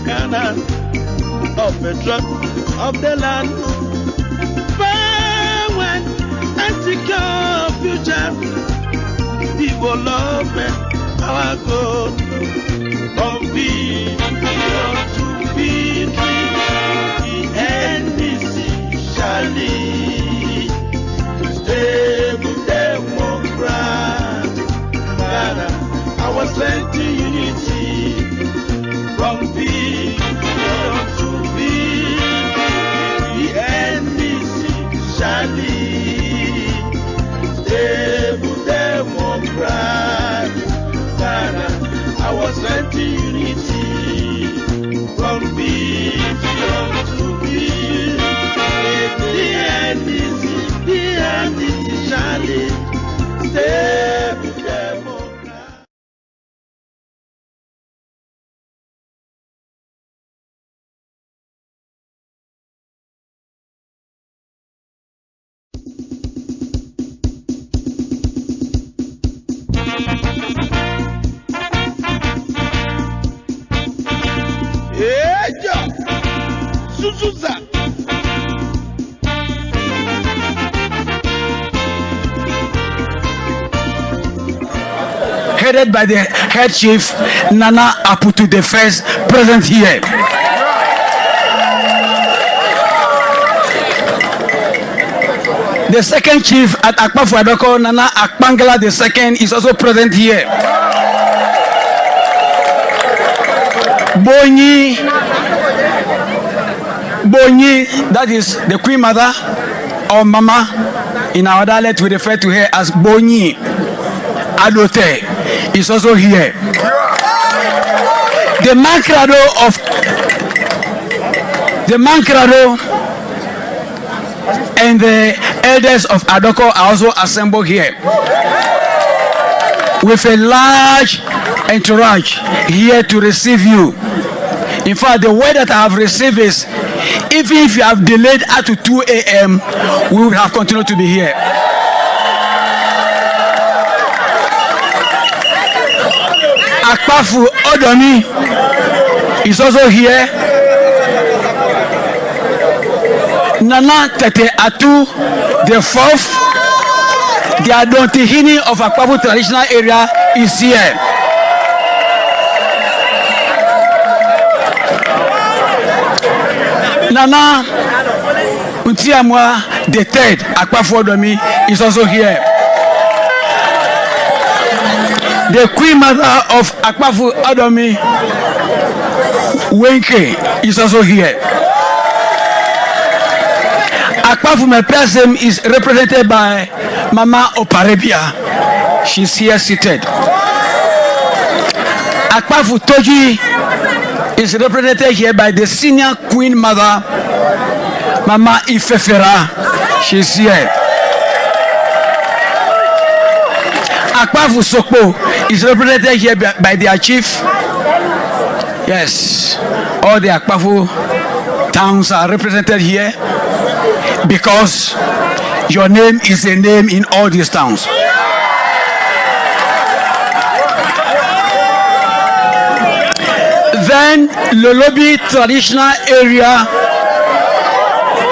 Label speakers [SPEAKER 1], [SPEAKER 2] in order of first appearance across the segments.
[SPEAKER 1] Ghana, of the drug of the land. When and secure future, people love our God. From victory to victory, the NDC shall lead. Stable democrat, Ghana, our strength to unity. From victory to victory, the NDC shall lead. Stable democrat, Ghana, our strength to unity. From victory to victory, the NDC shall lead. Stable democrat. Suzuza.
[SPEAKER 2] Headed by the head chief Nana Aputu the first, present here. The second chief at Akpafu Adoko, Nana Akpangala the second, is also present here. Bonyi, that is the queen mother or mama. In our dialect, we refer to her as Bonyi Adote, is also here. The Mankrado and the elders of Adoko are also assembled here with a large entourage here to receive you. In fact, the word that I have received is, even if you have delayed up to 2 a.m., we will have continued to be here. Akpafu Lolobi is also here. Nana Tete Atu the fourth, the Adontihini of Akpafu traditional area, is here. Nana Untiamwa the third, Akpafu Lolobi, is also here. The queen mother of Akpafu Lolobi, Wenke, is also here. Akpafu Mepesem is represented by Mama Oparabia. She's here seated. Akpafu Toji is represented here by the senior queen mother, Mama Ifefera. She's here. Akpafu Sokpo is represented here by their chief. Yes, all the Akpafu towns are represented here because your name is a name in all these towns. Then Lolobi traditional area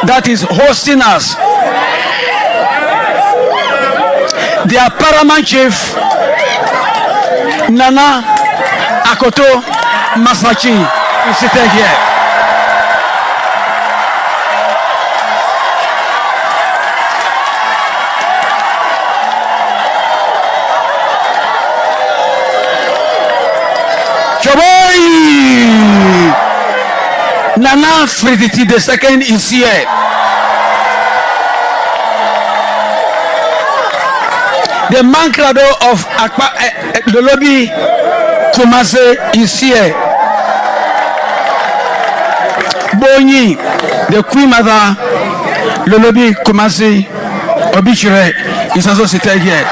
[SPEAKER 2] that is hosting us. Their paramount chief Nana Akoto Masachi is seated here. Nana Friditi the second is here. The Mankrado of Lolobi Kumase is here. Bonyi, the queen mother Lolobi Kumase Obichere, is also seated here.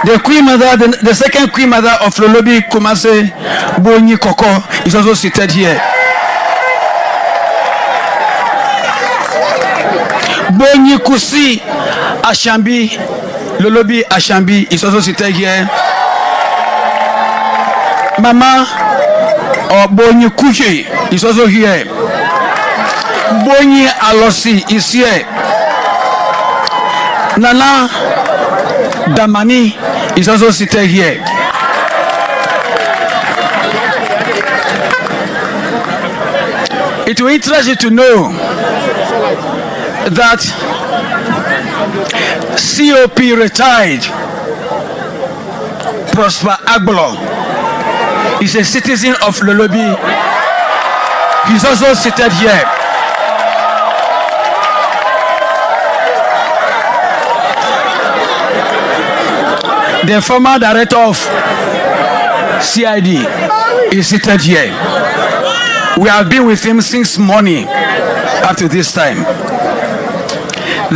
[SPEAKER 2] The queen mother, the second queen mother of Lolobi Kumase, Bonyi Koko, is also seated here. Bonyi Kusi Ashambi, Lolobi Ashambi, is also seated here. Mama Bonyi Kuche is also here. Bonyi Alosi is here. Nana Damani is also seated here. It will interest you to know that COP retired Prosper Agbolo is a citizen of Lolobi. He's also seated here. The former director of CID is seated here. We have been with him since morning up to this time.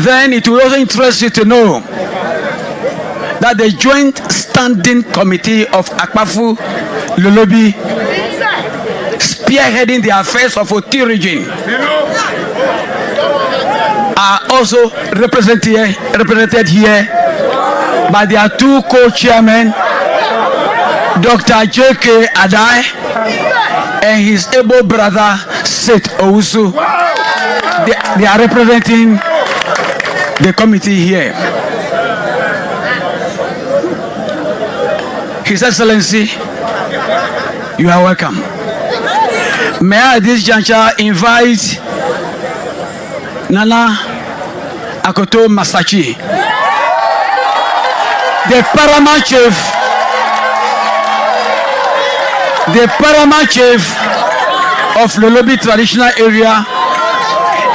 [SPEAKER 2] Then it will also interest you to know that the Joint Standing Committee of Akpafu Lolobi, spearheading the affairs of Oti region, are also represented here by their two co-chairmen, Dr. J.K. Adai and his able brother Seth Owusu. They are representing the committee here. His Excellency, you are welcome. May I at this juncture invite Nana Akoto Masachi, the paramount chief of Lolobi traditional area,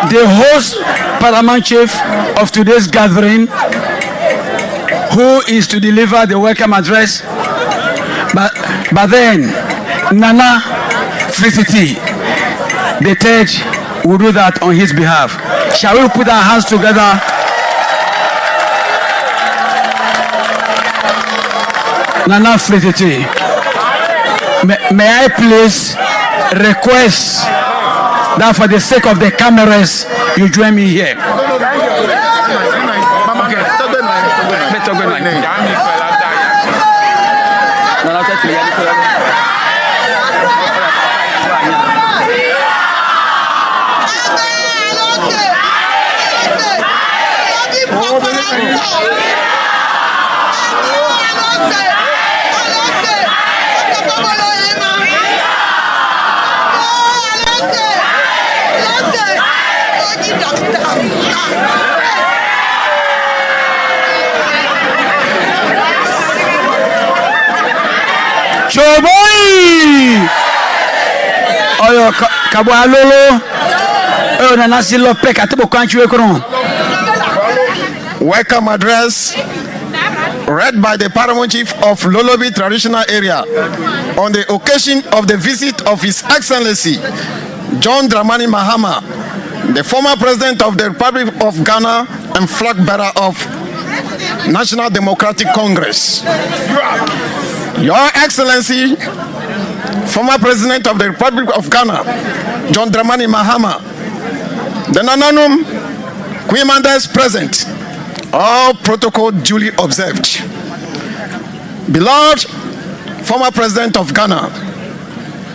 [SPEAKER 2] the host paramount chief of today's gathering, who is to deliver the welcome address. But then Nana Felicity, the third, will do that on his behalf. Shall we put our hands together? Nana Felicity, may I please request that for the sake of the cameras, you join me here. Choboy! Oyo kabwa lolo. Oyo nanasi lope katibo kanchi wekron.
[SPEAKER 1] Welcome address read by the Paramount Chief of Lolobi Traditional Area on the occasion of the visit of His Excellency John Dramani Mahama, the former President of the Republic of Ghana and flag bearer of National Democratic Congress. Your Excellency, former President of the Republic of Ghana, John Dramani Mahama, the Nananum Quimanders present, all protocol duly observed. Beloved former President of Ghana,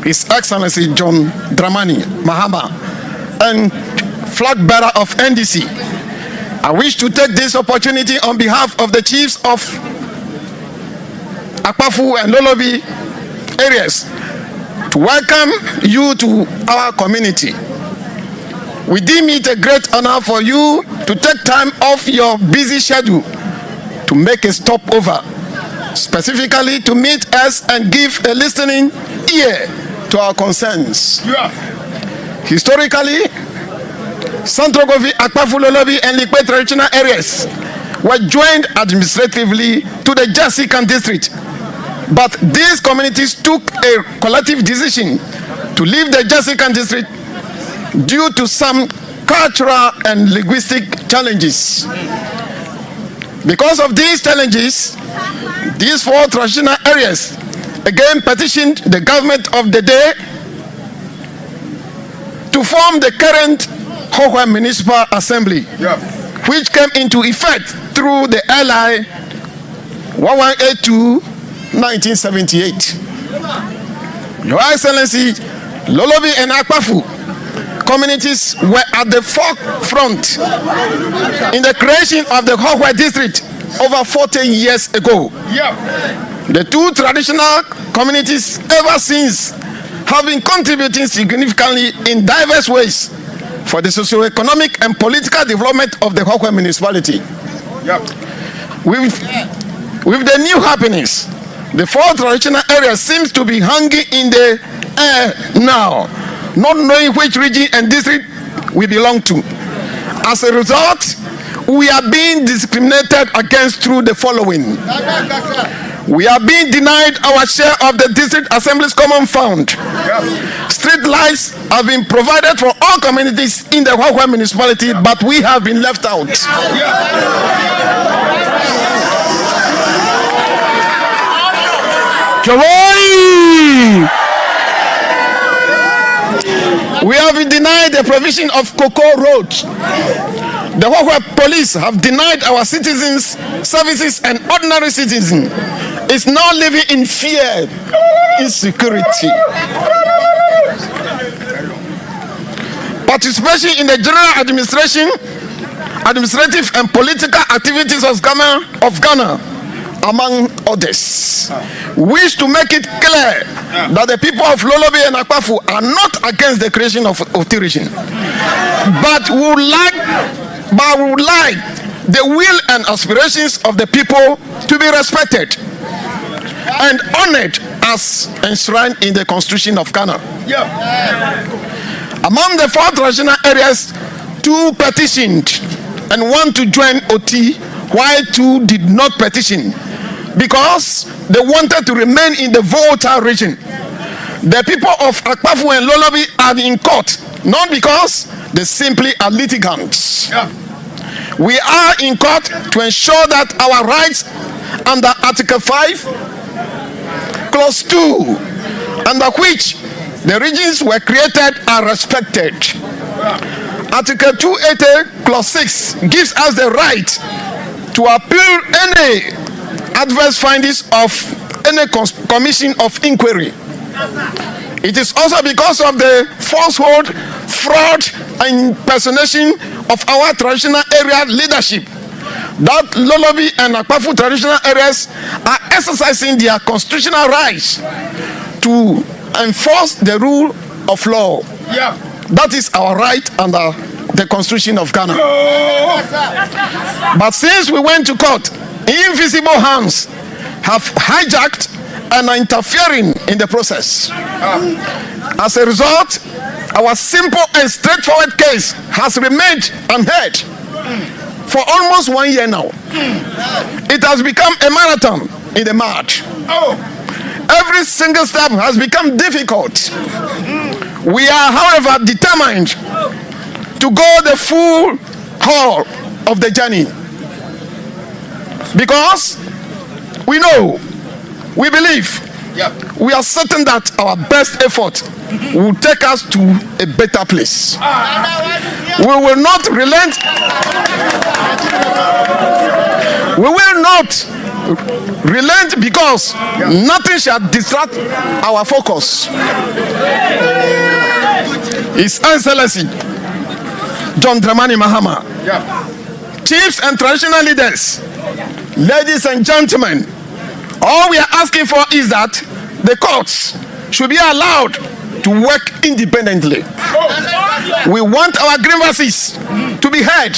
[SPEAKER 1] His Excellency John Dramani Mahama, and flag bearer of NDC, I wish to take this opportunity on behalf of the chiefs of Akpafu and Lolobi areas to welcome you to our community. We deem it a great honor for you to take time off your busy schedule to make a stopover, specifically to meet us and give a listening ear to our concerns. Historically, Santrogovi, Akpafu Lolobi, and Likwe traditional areas were joined administratively to the Jasikan district. But these communities took a collective decision to leave the Jasikan district due to some cultural and linguistic challenges. Because of these challenges, these four traditional areas again petitioned the government of the day to form the current Hohwa Municipal Assembly, which came into effect through the LI 1182 1978. Your Excellency, Lolobi and Akpafu communities were at the forefront in the creation of the Hokwe district over 14 years ago. The two traditional communities ever since have been contributing significantly in diverse ways for the socio-economic and political development of the Hokwe municipality. With the new happenings, the four traditional areas seems to be hanging in the air now, not knowing which region and district we belong to. As a result, we are being discriminated against through the following. We are being denied our share of the district assembly's common fund. Street lights have been provided for all communities in the Hokwe municipality, but we have been left out. We have been denied the provision of Cocoa Road. The Hokwe police have denied our citizens services, and ordinary citizens is now living in fear, insecurity. Participation in the general administrative and political activities of Ghana, among others, wish to make it clear that the people of Lolobi and Akpafu are not against the creation of tourism, but would like the will and aspirations of the people to be respected and honored as enshrined in the Constitution of Ghana. Among the four traditional areas, 2 petitioned and 1 to join OT, while 2 did not petition because they wanted to remain in the volatile region. The people of Akpafu and Lolobi are in court, not because they simply are litigants. We are in court to ensure that our rights under Article 5, Clause 2, under which the regions were created, are respected. Article 280, Clause 6 gives us the right to appeal any adverse findings of any commission of inquiry. It is also because of the falsehood, fraud, and impersonation of our traditional area leadership that Lolobi and Akpafu traditional areas are exercising their constitutional rights to enforce the rule of law. That is our right under the Constitution of Ghana. But since we went to court, invisible hands have hijacked and are interfering in the process. As a result, our simple and straightforward case has remained unheard for almost 1 year now. It has become a marathon in the mud. Every single step has become difficult. We are, however, determined to go the full haul of the journey, because we know, we believe, we are certain that our best effort will take us to a better place. We will not relent. We will not relent because nothing shall distract our focus. His Excellency John Dramani Mahama, chiefs and traditional leaders, ladies and gentlemen, all we are asking for is that the courts should be allowed to work independently. We want our grievances to be heard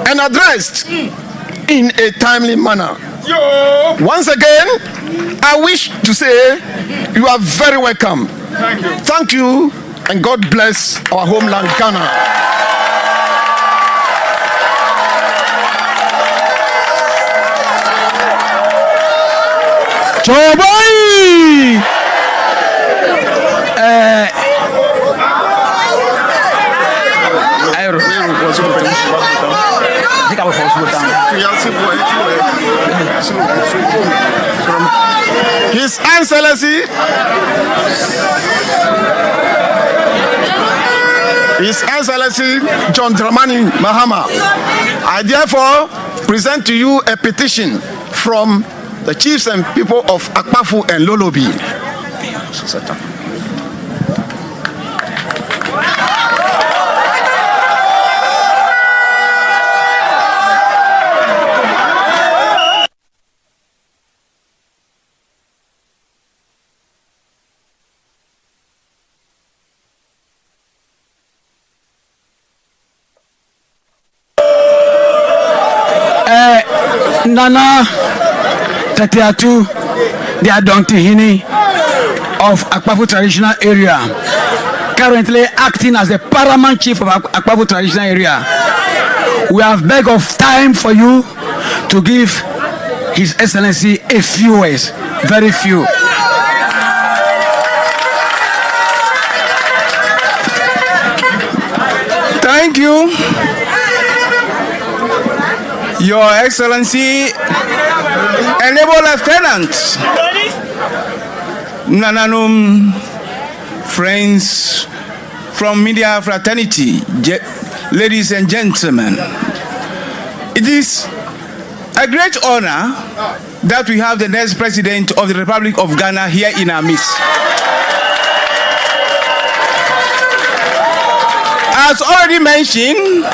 [SPEAKER 1] and addressed in a timely manner. Once again, I wish to say you are very welcome. Thank you, and God bless our homeland, Ghana. His Excellency, John Dramani Mahama, I therefore present to you a petition from the chiefs and people of Akpafu and Lolobi.
[SPEAKER 2] Nana Tatiatu, the Adontihini of Akpafu traditional area, currently acting as the paramount chief of Akpafu traditional area. We have begged of time for you to give His Excellency a few words, very few.
[SPEAKER 3] Thank you, Your Excellency, Enable Lieutenant, Nananum, friends from media fraternity, ladies and gentlemen. It is a great honor that we have the next president of the Republic of Ghana here in our midst. As already mentioned,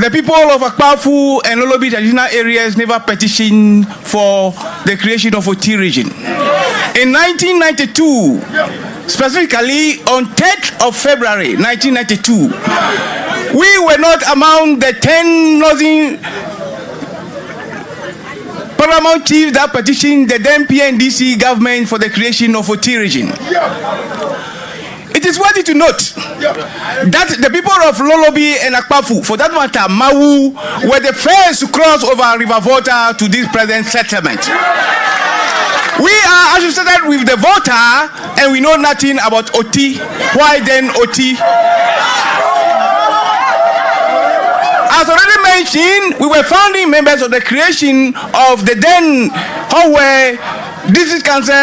[SPEAKER 3] the people of Akpafu and Lolobi traditional areas never petitioned for the creation of Oti region. In 1992, specifically on 3rd of February 1992, we were not among the 10 northern paramount chiefs that petitioned the then PNDC government for the creation of Oti region. It is worthy to note that the people of Lolobi and Akpafu, for that matter, Mawu, were the first to cross over River Volta to this present settlement. We are associated with the Volta and we know nothing about Oti. Why then Oti? As already mentioned, we were founding members of the creation of the then Howe District Council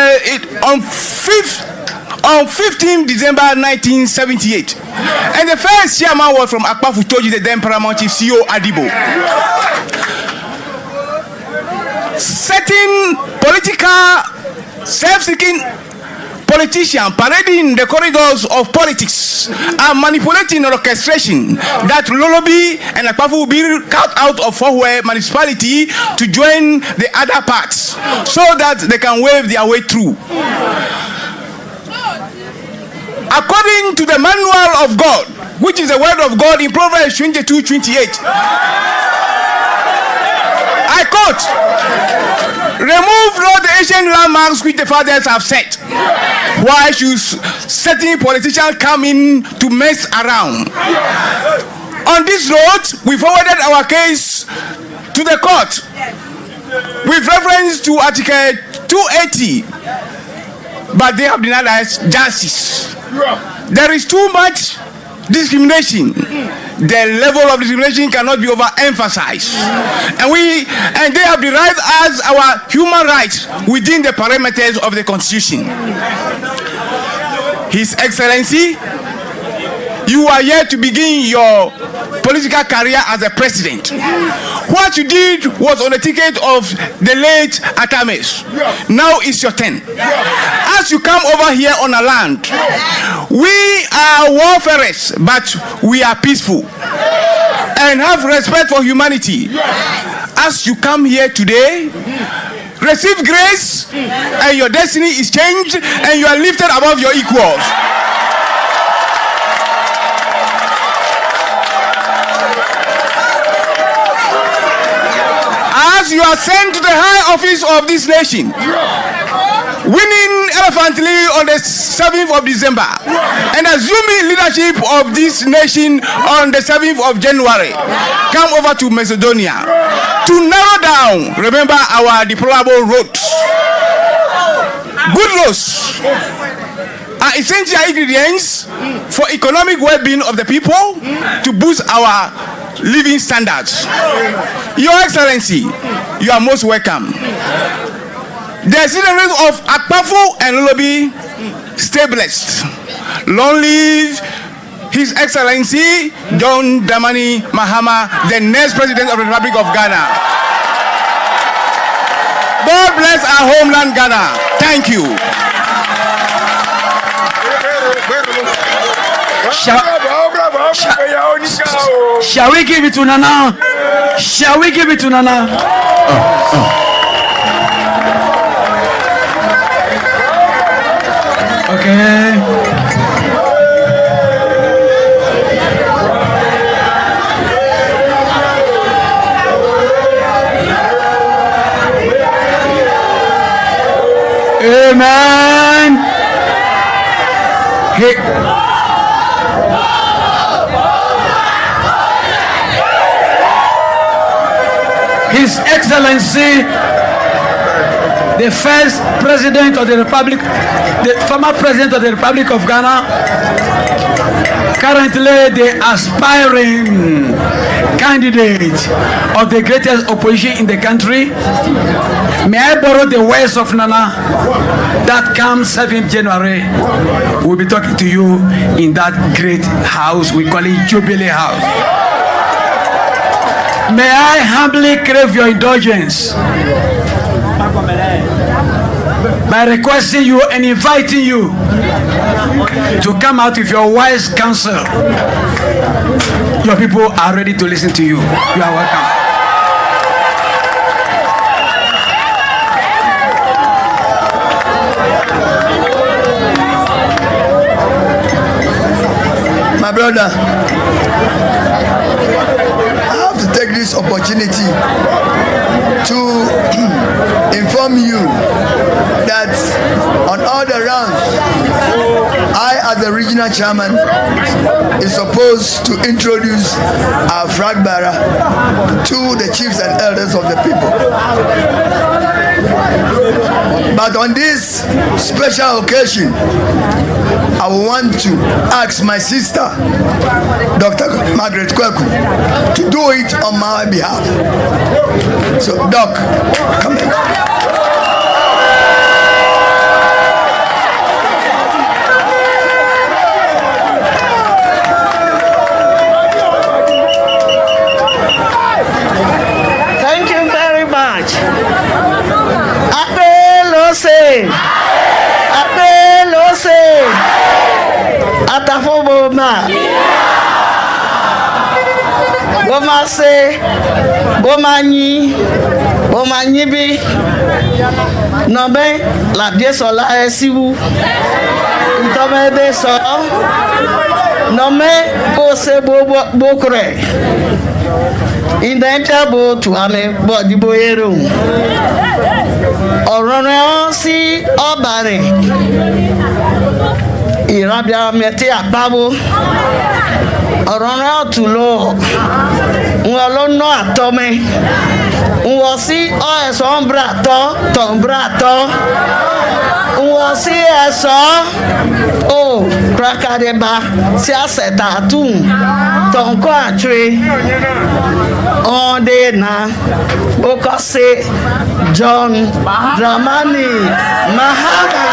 [SPEAKER 3] on 15 December 1978. And the first chairman was from Akpafu Toji, the then paramount chief CEO Adibo. Certain political, self-seeking politicians parading the corridors of politics are manipulating orchestration that Lolobi and Akpafu will be cut out of Howe municipality to join the other parts so that they can wave their way through. According to the manual of God, which is the word of God in Proverbs 22:28, I quote, "Remove not the ancient landmarks which the fathers have set. Why should certain politicians come in to mess around?" On this note, we forwarded our case to the court with reference to Article 280, but they have denied us justice. There is too much discrimination. The level of discrimination cannot be overemphasized. And they have derived as our human rights within the parameters of the Constitution. His Excellency, you are here to begin your political career as a president. What you did was on the ticket of the late Atames. Now it's your turn. As you come over here on our land, we are warfarers, but we are peaceful and have respect for humanity. As you come here today, receive grace and your destiny is changed and you are lifted above your equals. As you are sent to the high office of this nation, winning elephantly on the 7th of December and assuming leadership of this nation on the 7th of January, come over to Macedonia to narrow down, remember, our deplorable roads. Good roads are essential ingredients for economic well-being of the people to boost our living standards. Your Excellency, you are most welcome. The citizens of Akpafu and Lolobi, stay blessed. Long live His Excellency John Dramani Mahama, the next President of the Republic of Ghana. God bless our homeland Ghana. Thank you.
[SPEAKER 2] Shall we give it to Nana? Shall we give it to Nana? Okay. Amen. His Excellency, the first President of the Republic, the former President of the Republic of Ghana, currently the aspiring candidate of the greatest opposition in the country. May I borrow the words of Nana that comes 7th January? We'll be talking to you in that great house. We call it Jubilee House. May I humbly crave your indulgence by requesting you and inviting you to come out with your wise counsel. Your people are ready to listen to you. You are welcome.
[SPEAKER 4] My brother, I have to take this opportunity to inform you that on all the rounds, I, as the regional chairman, is supposed to introduce our flag bearer to the chiefs and elders of the people. But on this special occasion, I want to ask my sister, Dr. Margaret Kweku, to do it on my behalf. So, Doc, come in.
[SPEAKER 5] Thank you very much. Apelose. Atafoboma. Goma se, goma nyibi. Nobe la diesola esiwu. Ntome de so. Nome bose bokre. Indenta bo tu ame bo diboyero. Ọ̀rọ̀rẹ́ sí ọ̀bàrẹ̀ ìrọ̀bíà mẹ́tí àpáwó ọ̀rọ̀rẹ́ ọ̀túnlọ́ wọn ló ná àtọ́mẹ́ wọn sí ẹ̀sọ́ ọ̀nbrà tọ́ tọ̀nbrà tọ́ wọn sí ẹ̀sọ́ ó krakadeba sí àṣẹ̀tà tún tọ̀nkọ́ àtúwé ọ̀dẹ́ náà ó kọ́ sí John Dramani Mahama.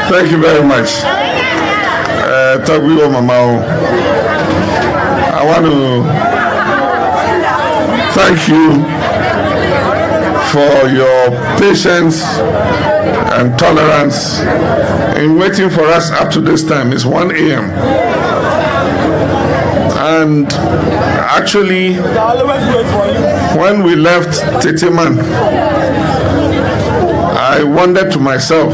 [SPEAKER 6] Thank you very much. Taguiwo Mamao. I want to thank you for your patience and tolerance in waiting for us up to this time. It's 1 a.m. And actually, when we left Titiman, I wondered to myself,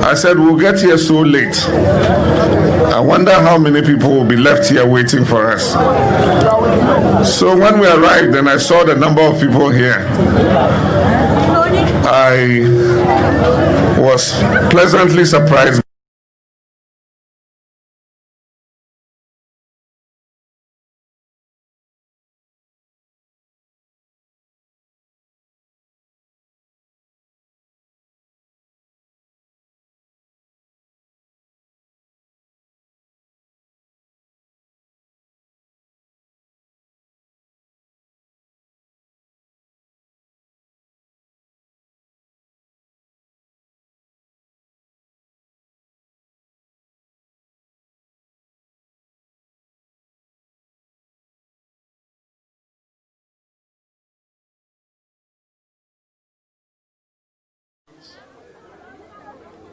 [SPEAKER 6] I said, we'll get here so late. I wonder how many people will be left here waiting for us. So when we arrived and I saw the number of people here, I was pleasantly surprised.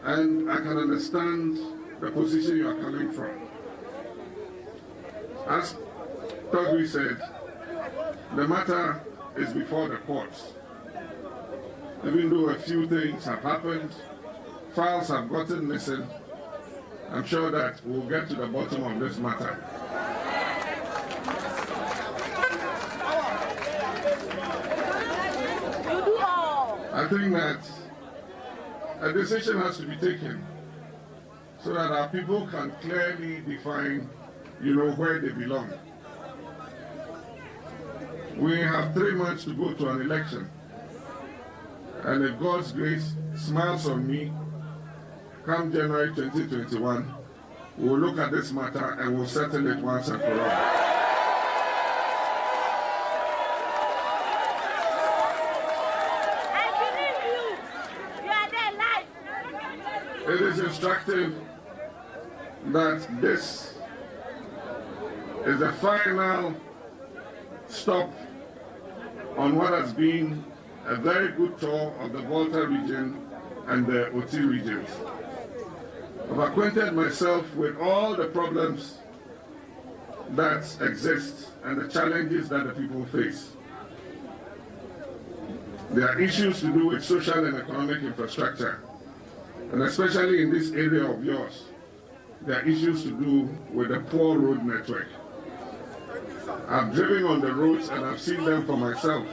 [SPEAKER 6] And I can understand the position you are coming from. As Togri said, the matter is before the courts. Even though a few things have happened, files have gotten missing, I'm sure that we'll get to the bottom of this matter. I think that a decision has to be taken so that our people can clearly define, where they belong. We have 3 months to go to an election. And if God's grace smiles on me, come January 2021, we'll look at this matter and we'll settle it once and for all. It is instructive that this is the final stop on what has been a very good tour of the Volta region and the Oti regions. I've acquainted myself with all the problems that exist and the challenges that the people face. There are issues to do with social and economic infrastructure, and especially in this area of yours, there are issues to do with the poor road network. I've driven on the roads and I've seen them for myself.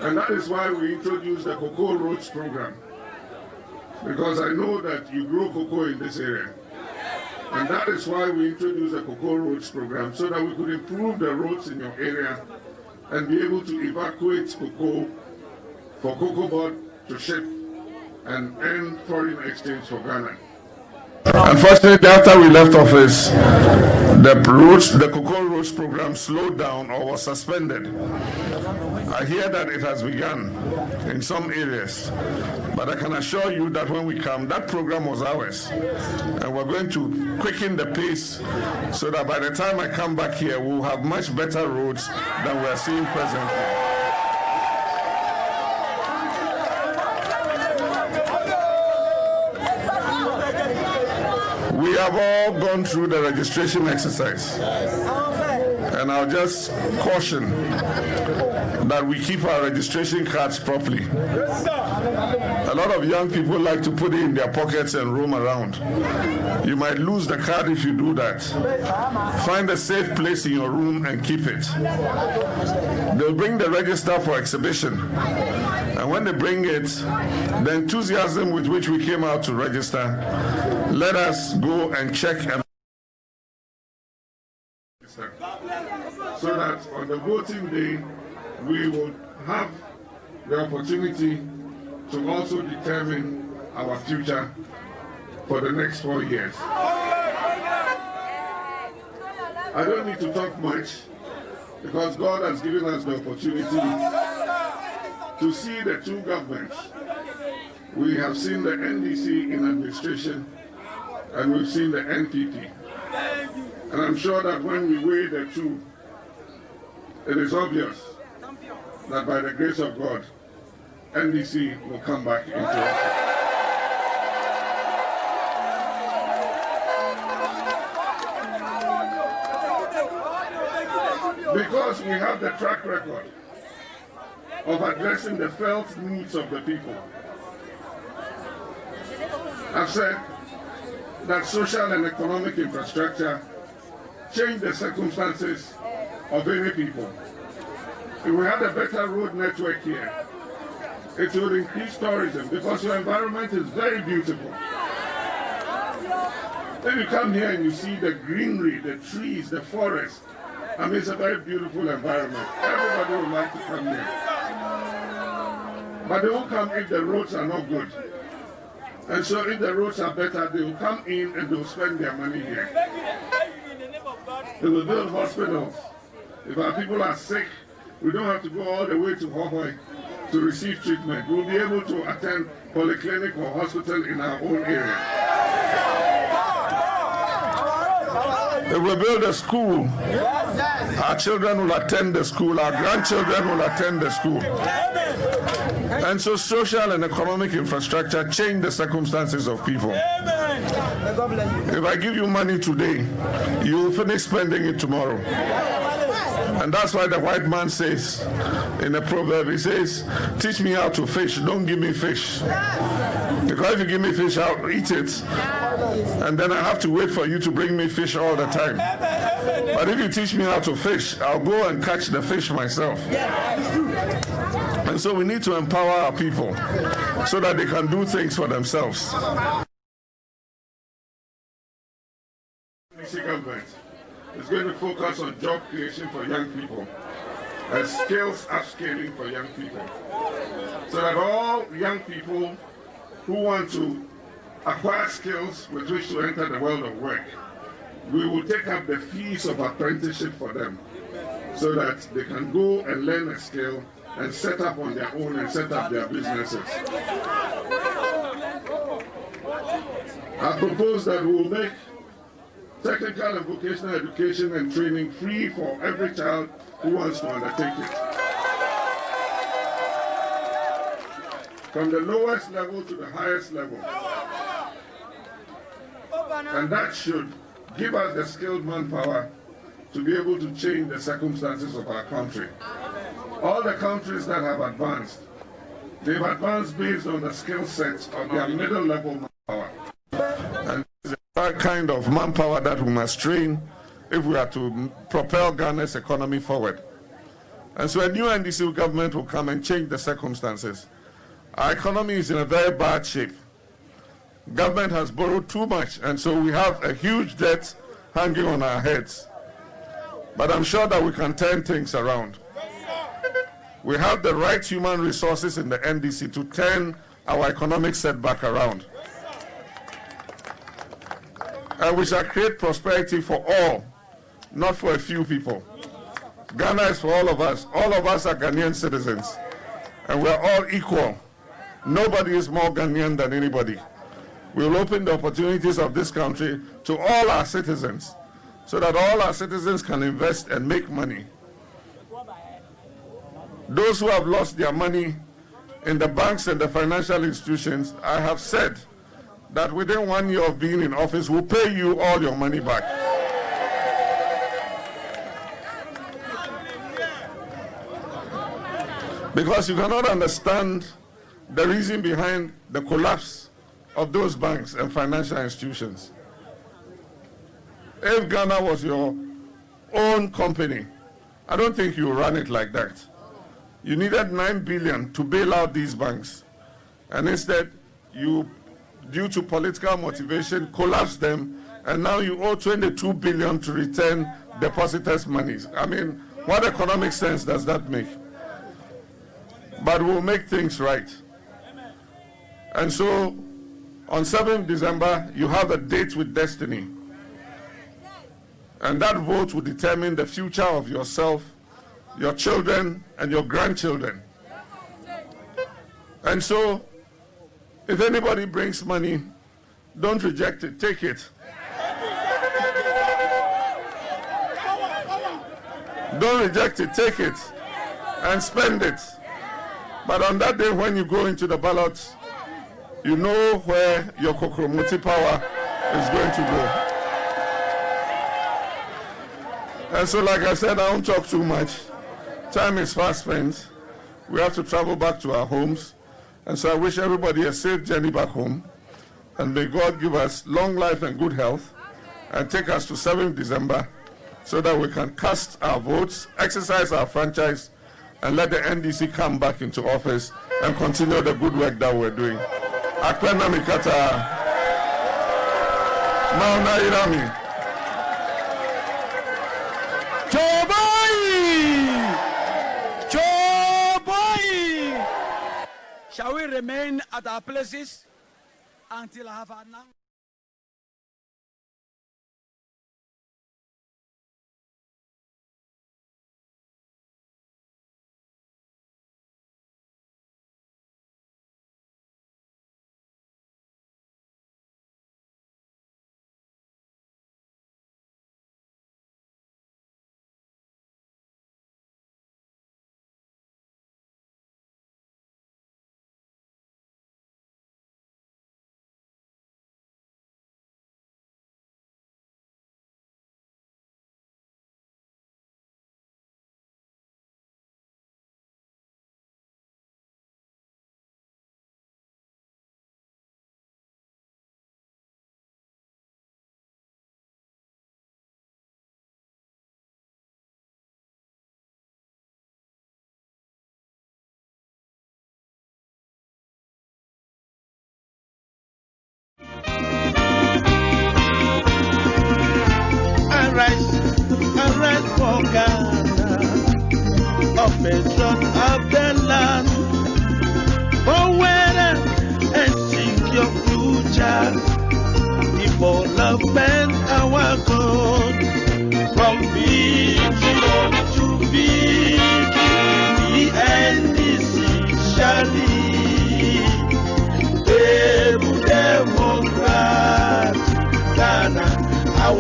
[SPEAKER 6] And that is why we introduced the Cocoa Roads program. Because I know that you grow cocoa in this area. And that is why we introduced the Cocoa Roads program, so that we could improve the roads in your area and be able to evacuate cocoa for Cocoa Board to ship and earn foreign exchange for Ghana. Unfortunately, after we left office, the Cocoa Roads program slowed down or was suspended. I hear that it has begun in some areas, but I can assure you that when we come, that program was ours. And we're going to quicken the pace so that by the time I come back here, we'll have much better roads than we're seeing presently. We have all gone through the registration exercise. And I'll just caution that we keep our registration cards properly. A lot of young people like to put it in their pockets and roam around. You might lose the card if you do that. Find a safe place in your room and keep it. They'll bring the register for exhibition. And when they bring it, the enthusiasm with which we came out to register, let us go and check and so that on the voting day, we will have the opportunity to also determine our future for the next 4 years. I don't need to talk much because God has given us the opportunity to see the two governments. We have seen the NDC in administration and we've seen the NPP. And I'm sure that when we weigh the two, it is obvious that by the grace of God, NDC will come back into office. Because we have the track record of addressing the felt needs of the people. I've said that social and economic infrastructure change the circumstances of any people. If we had a better road network here, it would increase tourism because your environment is very beautiful. Then you come here and you see the greenery, the trees, the forest. I mean, it's a very beautiful environment. Everybody would like to come here. But they won't come if the roads are not good. And so if the roads are better, they will come in and they will spend their money here. They will build hospitals. If our people are sick, we don't have to go all the way to Hohoi to receive treatment. We'll be able to attend polyclinic or hospital in our own area. If we build a school, our children will attend the school, our grandchildren will attend the school. And so social and economic infrastructure change the circumstances of people. If I give you money today, you will finish spending it tomorrow. And that's why the white man says in a proverb, he says, teach me how to fish, don't give me fish. Because if you give me fish, I'll eat it. And then I have to wait for you to bring me fish all the time. But if you teach me how to fish, I'll go and catch the fish myself. And so we need to empower our people so that they can do things for themselves. The government is going to focus on job creation for young people and skills upscaling for young people, so that all young people who want to acquire skills with which to enter the world of work, we will take up the fees of apprenticeship for them, so that they can go and learn a skill and set up on their own and set up their businesses. I propose that we will make technical and vocational education and training free for every child who wants to undertake it. From the lowest level to the highest level. And that should give us the skilled manpower to be able to change the circumstances of our country. All the countries that have advanced, they've advanced based on the skill sets of their middle level manpower. And that kind of manpower that we must train if we are to propel Ghana's economy forward. And so a new NDC government will come and change the circumstances. Our economy is in a very bad shape. Government has borrowed too much, and so we have a huge debt hanging on our heads. But I'm sure that we can turn things around. We have the right human resources in the NDC to turn our economic setback around. And we shall create prosperity for all, not for a few people. Ghana is for all of us. All of us are Ghanaian citizens, and we're all equal. Nobody is more Ghanaian than anybody. We will open the opportunities of this country to all our citizens, so that all our citizens can invest and make money. Those who have lost their money in the banks and the financial institutions, I have said that within 1 year of being in office, we'll pay you all your money back. Because you cannot understand the reason behind the collapse of those banks and financial institutions. If Ghana was your own company, I don't think you run it like that. You needed 9 billion to bail out these banks, and instead you, due to political motivation, collapsed them, and now you owe 22 billion to return depositors' monies. I mean, what economic sense does that make? But we'll make things right. And so on 7th December, you have a date with destiny. And that vote will determine the future of yourself, your children, and your grandchildren. And so, if anybody brings money, don't reject it, take it. Don't reject it, take it, and spend it. But on that day when you go into the ballot, you know where your Kokromoti power is going to go. And so, like I said, I won't talk too much. Time is fast spent. We have to travel back to our homes. And so I wish everybody a safe journey back home. And may God give us long life and good health and take us to 7th December so that we can cast our votes, exercise our franchise, and let the NDC come back into office and continue the good work that we're doing. Akpena Mikata, Mauna Irami.
[SPEAKER 2] Shall we remain at our places until I have announced?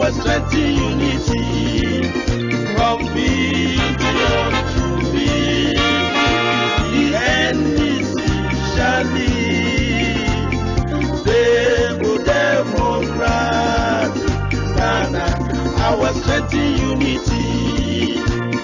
[SPEAKER 7] will strengthen unity from